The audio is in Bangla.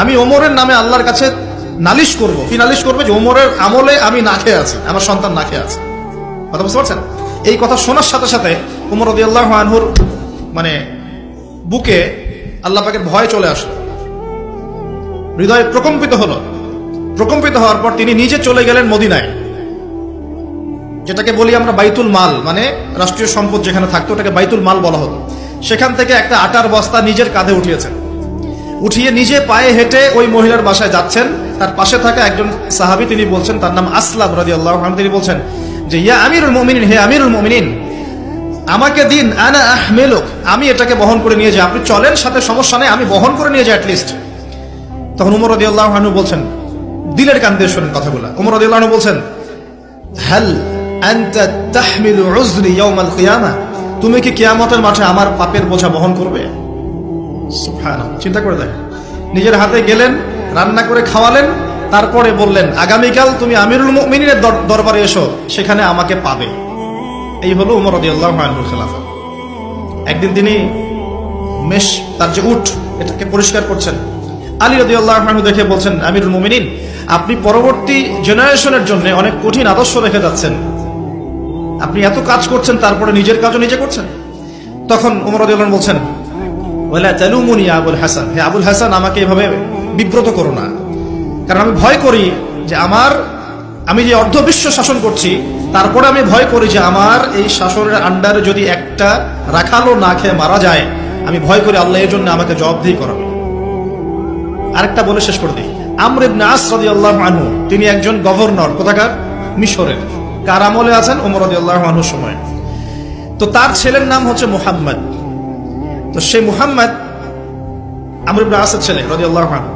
আমি ওমরের নামে আল্লাহর কাছে নালিশ করব। কি নালিশ করবে? যে ওমরের আমলে আমি না খেয়ে আছি, আমার সন্তান না খেয়ে আছে। কথা বুঝতে পারছেন? এই কথা শোনার সাথে সাথে ওমর রাদিয়াল্লাহু আনহুর মানে বুকে আল্লাহ পাকের ভয় চলে আসলো, হৃদয় প্রকম্পিত হলো। প্রকম্পিত হওয়ার পর তিনি নিজে চলে গেলেন মদিনায়, যেটাকে বলি আমরা বাইতুল মাল, মানে রাষ্ট্রীয় সম্পদ যেখানে থাকতো ওটাকে বাইতুল মাল বলা হতো। সেখান থেকে একটা আটার বস্তা নিজের কাঁধে উঠিয়েছেন, উঠিয়ে নিজে পায়ে হেঁটে ওই মহিলার বাসায় যাচ্ছেন। তার পাশে থাকা একজন সাহাবী, তিনি বলছেন, তার নাম আসলাম রাদিয়াল্লাহু আনহু, তিনি বলছেন যে ইয়া আমিরুল মুমিনিন, হে আমিরুল মুমিনিন, আমাকে দিন, আনা আহমিলুক, আমি এটাকে বহন করে নিয়ে যাই, আপনি চলেন সাথে, সমস্যা নেই, আমি বহন করে নিয়ে যাই অ্যাটলিস্ট। তখন ওমর রাদিয়াল্লাহু আনহু বলছেন, দিলের কান দিয়ে শোনেন কথাগুলো, ওমর রাদিয়াল্লাহু আনহু বলছেন, হাল আনতা তাহমিলু উযরি ইয়াউমাল কিয়ামা, তুমি কি কিয়ামতের মাঠে আমার পাপের বোঝা বহন করবে? সুবহানাল্লাহ, চিন্তা করে দেখেন। নিজের হাতে গেলেন, রান্না করে খাওয়ালেন, তারপরে বললেন আগামীকাল তুমি আমিরুল মুমিনিনের দরবারে এসো, সেখানে আমাকে পাবে। এই হলো ওমর রাদিয়াল্লাহু আনহুর খেলাফত। একদিন তিনি তার যে উট, এটাকে পরিষ্কার করছেন। আলী রাদিয়াল্লাহু আনহু দেখে বলছেন, আমিরুল মুমিনিন, আপনি পরবর্তী জেনারেশনের জন্য অনেক কঠিন আদর্শ রেখে যাচ্ছেন, আপনি এত কাজ করছেন তারপরে নিজের কাজও নিজে করছেন। তখন ওমর রাদিয়াল্লাহু আনহু বলছেন, ওয়ালা তালুমুনি ইয়া আবুল হাসান, হে আবুল হাসান, আমাকে এভাবে বিব্রত করো না, কারণ আমি ভয় করি যে আমি যে অর্ধবিশ্ব শাসন করছি, তারপরে আমি ভয় করি যে আমার এই শাসনের আন্ডারে যদি একটা রাখালও না খেয়ে মারা যায়, আমি ভয় করি আল্লাহ এর জন্য আমাকে জবাবদিহি করাবে। আরেকটা বলে শেষ করে দিই, আমর ইবনে আস রাদিয়াল্লাহু আনহু, তিনি একজন গভর্নর, কোথাকার? মিশরের। কার আমলে আছেন? ওমর রাদিয়াল্লাহু আনহুর সময়। তো তার ছেলের নাম হচ্ছে মুহাম্মদ। তো সেই মুহাম্মদ আমর ইবনে আসের ছেলে রাদিয়াল্লাহু আনহু।